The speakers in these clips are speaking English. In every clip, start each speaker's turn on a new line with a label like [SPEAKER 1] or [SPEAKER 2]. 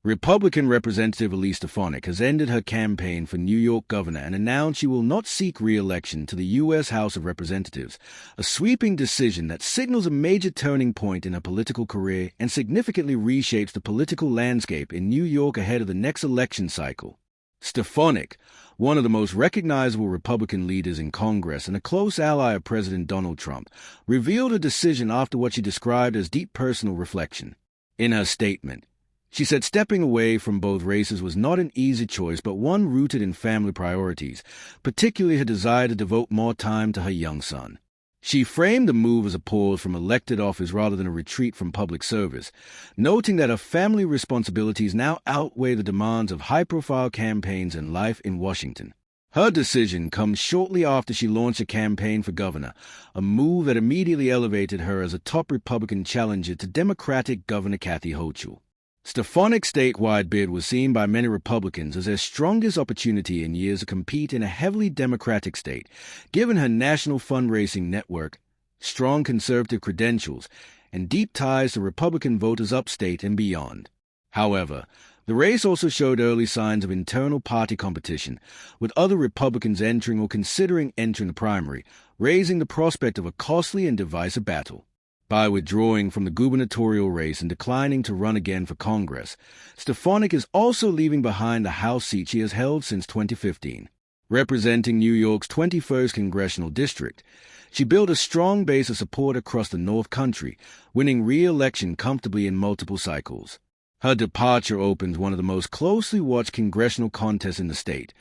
[SPEAKER 1] Republican Representative Elise Stefanik has ended her campaign for New York governor and announced she will not seek re-election to the U.S. House of Representatives, a sweeping decision that signals a major turning point in her political career and significantly reshapes the political landscape in New York ahead of the next election cycle. Stefanik, one of the most recognizable Republican leaders in Congress and a close ally of President Donald Trump, revealed her decision after what she described as deep personal reflection. In her statement, she said stepping away from both races was not an easy choice, but one rooted in family priorities, particularly her desire to devote more time to her young son. She framed the move as a pause from elected office rather than a retreat from public service, noting that her family responsibilities now outweigh the demands of high-profile campaigns and life in Washington. Her decision comes shortly after she launched a campaign for governor, a move that immediately elevated her as a top Republican challenger to Democratic Governor Kathy Hochul. Stefanik's statewide bid was seen by many Republicans as their strongest opportunity in years to compete in a heavily Democratic state, given her national fundraising network, strong conservative credentials, and deep ties to Republican voters upstate and beyond. However, the race also showed early signs of internal party competition, with other Republicans entering or considering entering the primary, raising the prospect of a costly and divisive battle. By withdrawing from the gubernatorial race and declining to run again for Congress, Stefanik is also leaving behind the House seat she has held since 2015. Representing New York's 21st congressional district, she built a strong base of support across the North Country, winning re-election comfortably in multiple cycles. Her departure opens one of the most closely watched congressional contests in the state,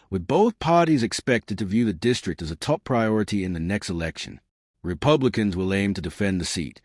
[SPEAKER 1] with both parties expected to view the district as a top priority in the next election. Republicans will aim to defend the seat,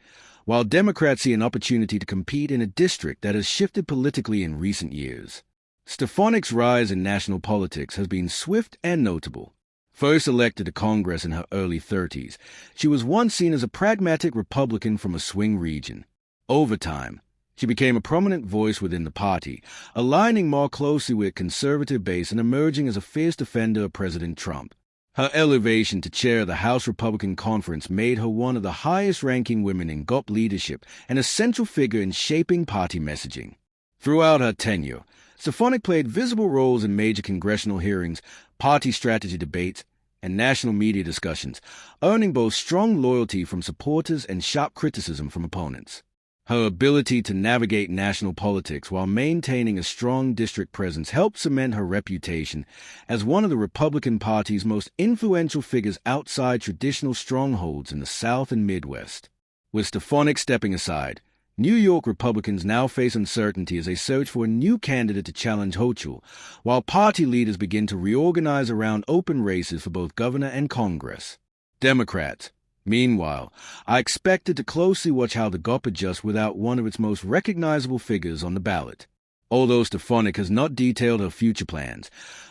[SPEAKER 1] while Democrats see an opportunity to compete in a district that has shifted politically in recent years. Stefanik's rise in national politics has been swift and notable. First elected to Congress in her early 30s, she was once seen as a pragmatic Republican from a swing region. Over time, she became a prominent voice within the party, aligning more closely with conservative base and emerging as a fierce defender of President Trump. Her elevation to chair the House Republican Conference made her one of the highest-ranking women in GOP leadership and a central figure in shaping party messaging. Throughout her tenure, Stefanik played visible roles in major congressional hearings, party strategy debates, and national media discussions, earning both strong loyalty from supporters and sharp criticism from opponents. Her ability to navigate national politics while maintaining a strong district presence helped cement her reputation as one of the Republican Party's most influential figures outside traditional strongholds in the South and Midwest. With Stefanik stepping aside, New York Republicans now face uncertainty as they search for a new candidate to challenge Hochul, while party leaders begin to reorganize around open races for both governor and Congress. Democrats, meanwhile, are expected to closely watch how the GOP adjusts without one of its most recognizable figures on the ballot. Although Stefanik has not detailed her future plans,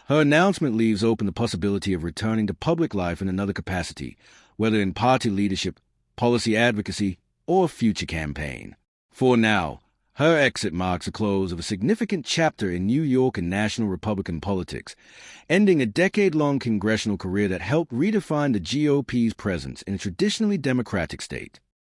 [SPEAKER 1] her announcement leaves open the possibility of returning to public life in another capacity, whether in party leadership, policy advocacy, or future campaign. For now, her exit marks the close of a significant chapter in New York and national Republican politics, ending a decade-long congressional career that helped redefine the GOP's presence in a traditionally Democratic state.